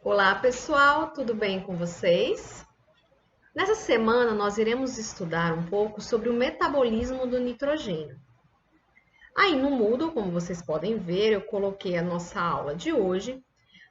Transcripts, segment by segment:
Olá, pessoal, tudo bem com vocês? Nessa semana, nós iremos estudar um pouco sobre o metabolismo do nitrogênio. Aí no Moodle, como vocês podem ver, eu coloquei a nossa aula de hoje.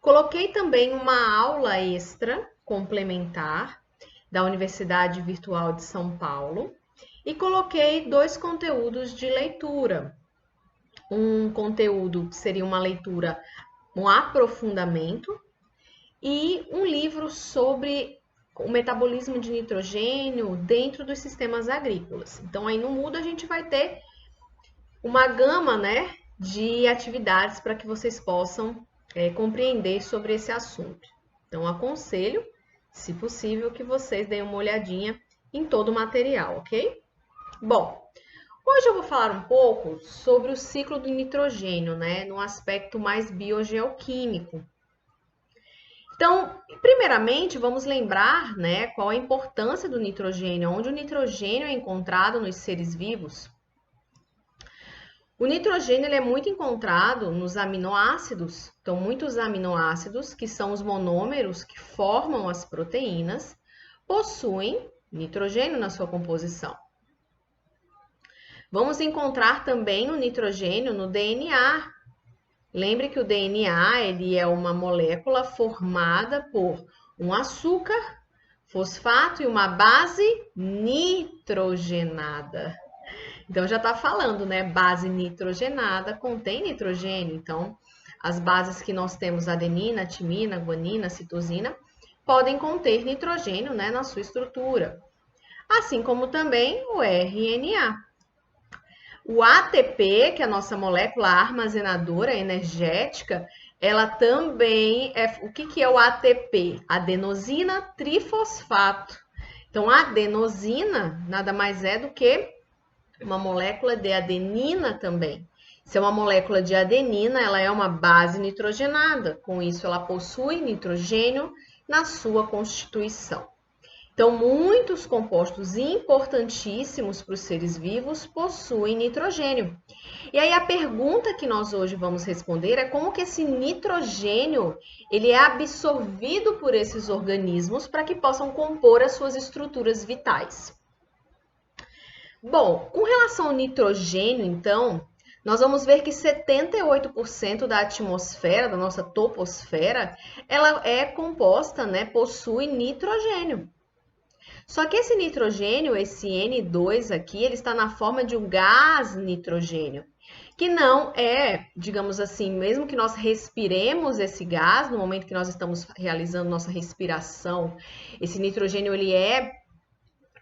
Coloquei também uma aula extra complementar da Universidade Virtual de São Paulo e coloquei dois conteúdos de leitura. Um conteúdo que seria uma leitura, um aprofundamento e um livro sobre o metabolismo de nitrogênio dentro dos sistemas agrícolas. Então, aí no Moodle a gente vai ter uma gama, né, de atividades para que vocês possam compreender sobre esse assunto. Então, aconselho, se possível, que vocês deem uma olhadinha em todo o material, ok? Bom, hoje eu vou falar um pouco sobre o ciclo do nitrogênio, né, no aspecto mais biogeoquímico. Então, primeiramente, vamos lembrar, né, qual a importância do nitrogênio, onde o nitrogênio é encontrado nos seres vivos. O nitrogênio ele é muito encontrado nos aminoácidos. Então, muitos aminoácidos, que são os monômeros que formam as proteínas, possuem nitrogênio na sua composição. Vamos encontrar também o nitrogênio no DNA. Lembre que o DNA ele é uma molécula formada por um açúcar, fosfato e uma base nitrogenada. Então já está falando, né? Base nitrogenada contém nitrogênio. Então, as bases que nós temos, adenina, timina, guanina, citosina, podem conter nitrogênio, né, na sua estrutura. Assim como também o RNA. O ATP, que é a nossa molécula armazenadora energética, ela também é. O que é o ATP? Adenosina trifosfato. Então, a adenosina nada mais é do que uma molécula de adenina também. Se é uma molécula de adenina, ela é uma base nitrogenada. Com isso, ela possui nitrogênio na sua constituição. Então, muitos compostos importantíssimos para os seres vivos possuem nitrogênio. E aí a pergunta que nós hoje vamos responder é como que esse nitrogênio ele é absorvido por esses organismos para que possam compor as suas estruturas vitais. Bom, com relação ao nitrogênio, então, nós vamos ver que 78% da atmosfera, da nossa toposfera, ela é composta, né, possui nitrogênio. Só que esse nitrogênio, esse N2 aqui, ele está na forma de um gás nitrogênio, que não é, digamos assim, mesmo que nós respiremos esse gás, no momento que nós estamos realizando nossa respiração, esse nitrogênio, ele é,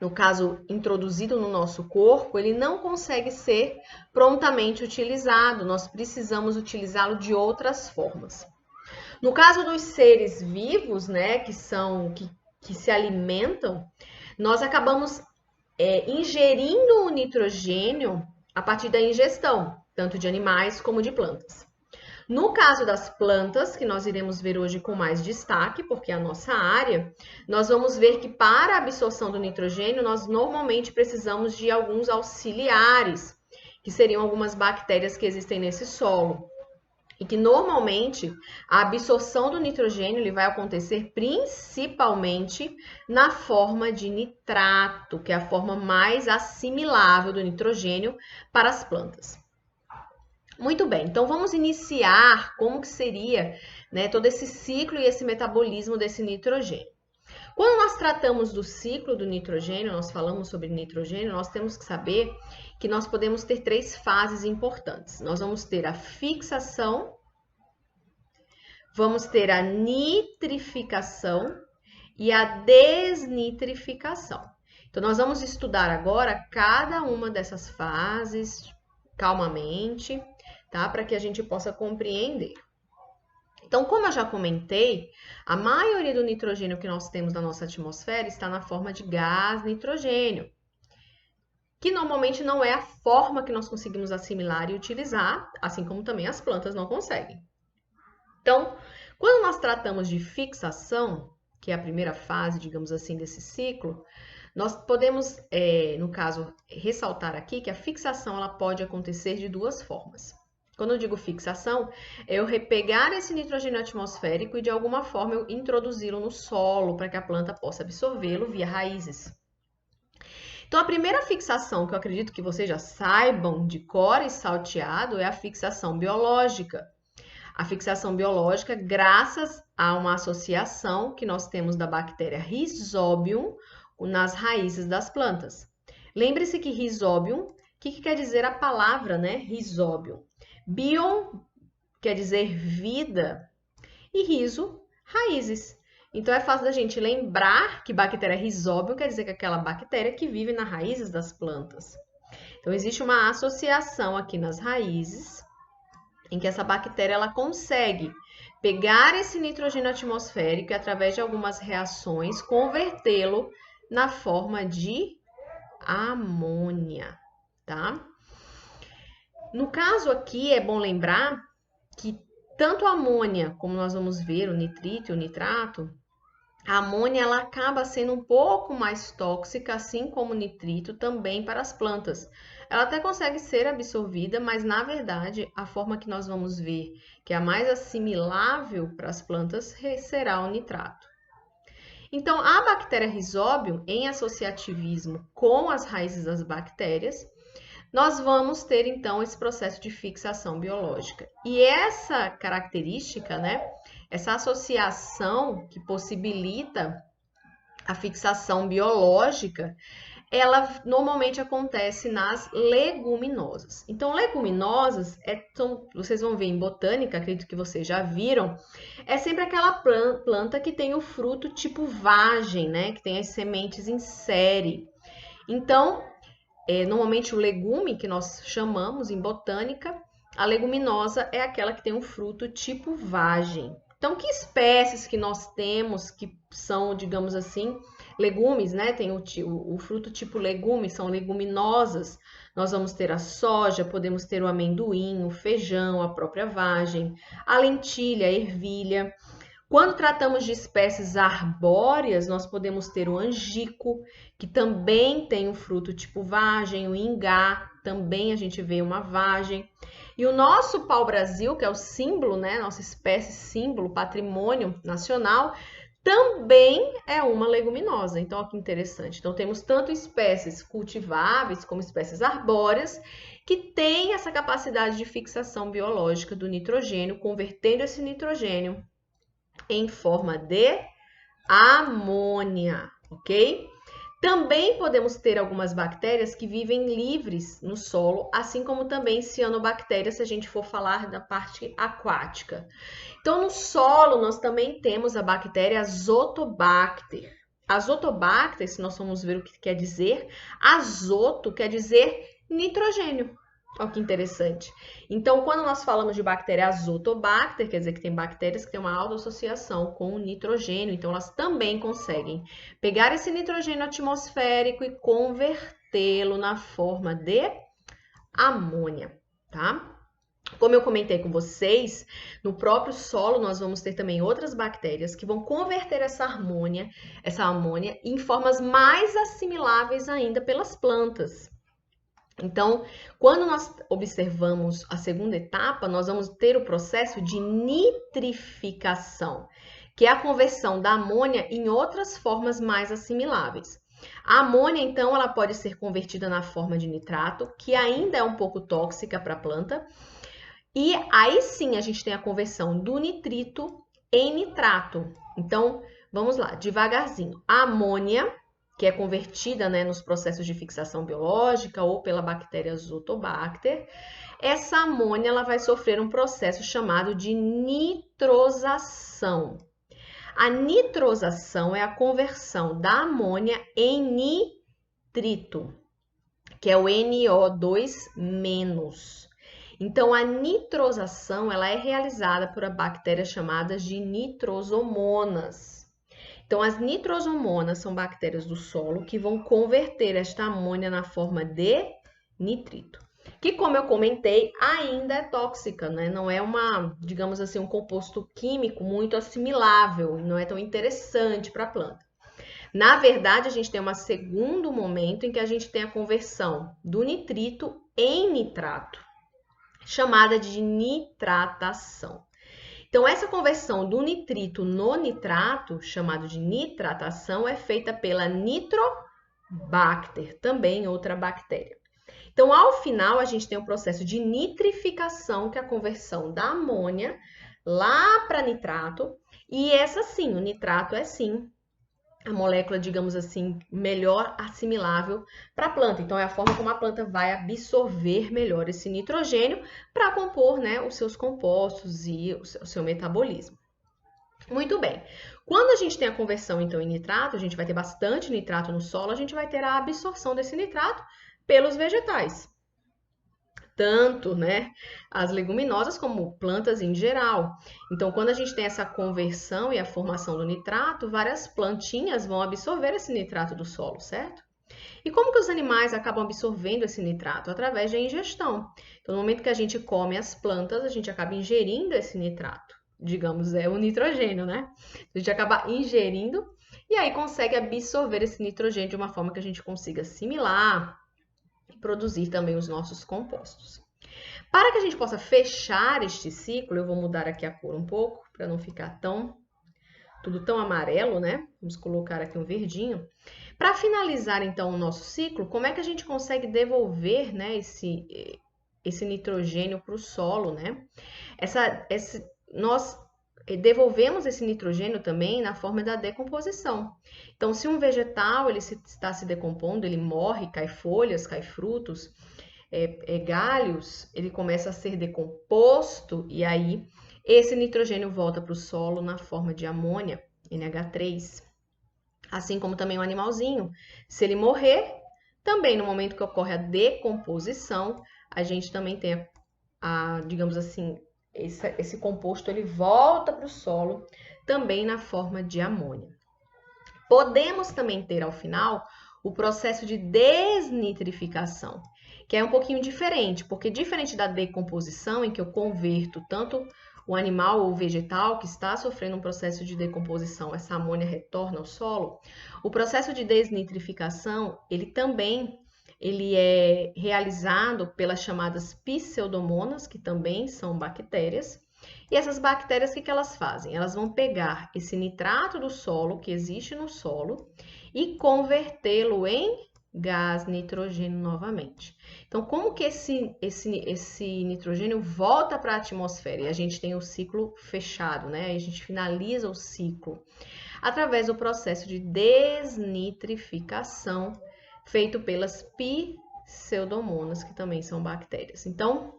no caso, introduzido no nosso corpo, ele não consegue ser prontamente utilizado, nós precisamos utilizá-lo de outras formas. No caso dos seres vivos, né, que se alimentam, nós acabamos ingerindo o nitrogênio a partir da ingestão, tanto de animais como de plantas. No caso das plantas, que nós iremos ver hoje com mais destaque, porque é a nossa área, nós vamos ver que para a absorção do nitrogênio, nós normalmente precisamos de alguns auxiliares, que seriam algumas bactérias que existem nesse solo. E que normalmente a absorção do nitrogênio ele vai acontecer principalmente na forma de nitrato, que é a forma mais assimilável do nitrogênio para as plantas. Muito bem, então vamos iniciar como que seria, né, todo esse ciclo e esse metabolismo desse nitrogênio. Quando nós tratamos do ciclo do nitrogênio, nós falamos sobre nitrogênio, nós temos que saber que nós podemos ter três fases importantes. Nós vamos ter a fixação, vamos ter a nitrificação e a desnitrificação. Então, nós vamos estudar agora cada uma dessas fases calmamente, tá? Para que a gente possa compreender. Então, como eu já comentei, a maioria do nitrogênio que nós temos na nossa atmosfera está na forma de gás nitrogênio, que normalmente não é a forma que nós conseguimos assimilar e utilizar, assim como também as plantas não conseguem. Então, quando nós tratamos de fixação, que é a primeira fase, digamos assim, desse ciclo, nós podemos, no caso, ressaltar aqui que a fixação ela pode acontecer de duas formas. Quando eu digo fixação, é eu pegar esse nitrogênio atmosférico e de alguma forma eu introduzi-lo no solo para que a planta possa absorvê-lo via raízes. Então, a primeira fixação que eu acredito que vocês já saibam de cor e salteado é a fixação biológica. A fixação biológica, graças a uma associação que nós temos da bactéria Rhizobium nas raízes das plantas. Lembre-se que Rhizobium, o que quer dizer a palavra, né? Rhizobium. Bion quer dizer vida e rizo, raízes. Então é fácil da gente lembrar que bactéria Rhizobium quer dizer que é aquela bactéria que vive nas raízes das plantas. Então existe uma associação aqui nas raízes em que essa bactéria ela consegue pegar esse nitrogênio atmosférico e através de algumas reações convertê-lo na forma de amônia, tá? No caso aqui, é bom lembrar que tanto a amônia, como nós vamos ver, o nitrito e o nitrato, a amônia ela acaba sendo um pouco mais tóxica, assim como o nitrito, também para as plantas. Ela até consegue ser absorvida, mas na verdade, a forma que nós vamos ver que é a mais assimilável para as plantas será o nitrato. Então, a bactéria Rhizobium, em associativismo com as raízes das bactérias, nós vamos ter então esse processo de fixação biológica. E essa característica, né, essa associação que possibilita a fixação biológica, ela normalmente acontece nas leguminosas. Então, leguminosas, vocês vão ver em botânica, acredito que vocês já viram, é sempre aquela planta que tem o fruto tipo vagem, né, que tem as sementes em série. Então, normalmente o legume que nós chamamos em botânica, a leguminosa é aquela que tem um fruto tipo vagem. Então, que espécies que nós temos que são, digamos assim, legumes, né? Tem o fruto tipo legume, são leguminosas. Nós vamos ter a soja, podemos ter o amendoim, o feijão, a própria vagem, a lentilha, a ervilha. Quando tratamos de espécies arbóreas, nós podemos ter o angico, que também tem um fruto tipo vagem, o ingá, também a gente vê uma vagem. E o nosso pau-brasil, que é o símbolo, né, nossa espécie símbolo, patrimônio nacional, também é uma leguminosa. Então, olha que interessante. Então, temos tanto espécies cultiváveis como espécies arbóreas que têm essa capacidade de fixação biológica do nitrogênio, convertendo esse nitrogênio em forma de amônia, ok? Também podemos ter algumas bactérias que vivem livres no solo, assim como também cianobactérias, se a gente for falar da parte aquática. Então, no solo, nós também temos a bactéria Azotobacter. Azotobacter, se nós formos ver o que quer dizer, azoto quer dizer nitrogênio. Olha que interessante. Então, quando nós falamos de bactéria Azotobacter, quer dizer que tem bactérias que têm uma alta associação com o nitrogênio. Então, elas também conseguem pegar esse nitrogênio atmosférico e convertê-lo na forma de amônia, tá? Como eu comentei com vocês, no próprio solo nós vamos ter também outras bactérias que vão converter essa amônia em formas mais assimiláveis ainda pelas plantas. Então, quando nós observamos a segunda etapa, nós vamos ter o processo de nitrificação, que é a conversão da amônia em outras formas mais assimiláveis. A amônia, então, ela pode ser convertida na forma de nitrato, que ainda é um pouco tóxica para a planta. E aí sim a gente tem a conversão do nitrito em nitrato. Então, vamos lá, devagarzinho. A amônia, que é convertida, né, nos processos de fixação biológica ou pela bactéria Azotobacter, essa amônia ela vai sofrer um processo chamado de nitrosação. A nitrosação é a conversão da amônia em nitrito, que é o NO2-. Então, a nitrosação ela é realizada por bactérias chamadas de nitrosomonas. Então, as nitrosomonas são bactérias do solo que vão converter esta amônia na forma de nitrito, que, como eu comentei, ainda é tóxica, né? Não é digamos assim, um composto químico muito assimilável, não é tão interessante para a planta. Na verdade, a gente tem um segundo momento em que a gente tem a conversão do nitrito em nitrato. chamada de nitratação. Então, essa conversão do nitrito no nitrato, chamado de nitratação, é feita pela Nitrobacter, também outra bactéria. Então, ao final, a gente tem o processo de nitrificação, que é a conversão da amônia lá para nitrato. E essa sim, o nitrato é sim a molécula, digamos assim, melhor assimilável para a planta. Então, é a forma como a planta vai absorver melhor esse nitrogênio para compor, né, os seus compostos e o seu metabolismo. Muito bem. Quando a gente tem a conversão, então, em nitrato, a gente vai ter bastante nitrato no solo, a gente vai ter a absorção desse nitrato pelos vegetais. Tanto, né, as leguminosas como plantas em geral. Então, quando a gente tem essa conversão e a formação do nitrato, várias plantinhas vão absorver esse nitrato do solo, certo? E como que os animais acabam absorvendo esse nitrato? Através da ingestão. Então, no momento que a gente come as plantas, a gente acaba ingerindo esse nitrato. Digamos, é o nitrogênio, né? A gente acaba ingerindo e aí consegue absorver esse nitrogênio de uma forma que a gente consiga assimilar e produzir também os nossos compostos. Para que a gente possa fechar este ciclo, eu vou mudar aqui a cor um pouco, para não ficar tudo tão amarelo, né? Vamos colocar aqui um verdinho. Para finalizar, então, o nosso ciclo, como é que a gente consegue devolver, né, esse nitrogênio para o solo, né? Nós devolvemos esse nitrogênio também na forma da decomposição. Então, se um vegetal está se decompondo, ele morre, cai folhas, cai frutos, galhos, ele começa a ser decomposto e aí esse nitrogênio volta para o solo na forma de amônia, NH3. Assim como também o animalzinho, se ele morrer, também no momento que ocorre a decomposição, a gente também tem digamos assim, esse composto ele volta para o solo também na forma de amônia. Podemos também ter ao final o processo de desnitrificação, que é um pouquinho diferente, porque diferente da decomposição, em que eu converto tanto o animal ou vegetal que está sofrendo um processo de decomposição, essa amônia retorna ao solo, o processo de desnitrificação, ele é realizado pelas chamadas pseudomonas, que também são bactérias. E essas bactérias, o que elas fazem? Elas vão pegar esse nitrato do solo, que existe no solo, e convertê-lo em gás nitrogênio novamente. Então, como que esse nitrogênio volta para a atmosfera? E a gente tem o ciclo fechado, né? A gente finaliza o ciclo através do processo de desnitrificação feito pelas pseudomonas, que também são bactérias. Então,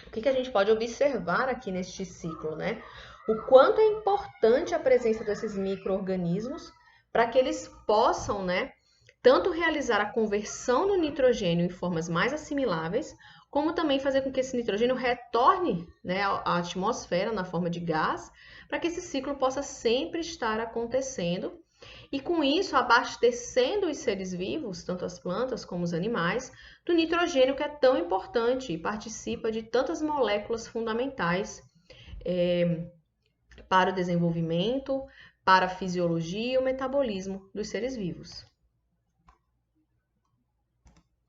o que a gente pode observar aqui neste ciclo, né? O quanto é importante a presença desses micro-organismos para que eles possam, né, tanto realizar a conversão do nitrogênio em formas mais assimiláveis, como também fazer com que esse nitrogênio retorne, né, à atmosfera na forma de gás, para que esse ciclo possa sempre estar acontecendo e com isso abastecendo os seres vivos, tanto as plantas como os animais, do nitrogênio que é tão importante e participa de tantas moléculas fundamentais para o desenvolvimento, para a fisiologia e o metabolismo dos seres vivos.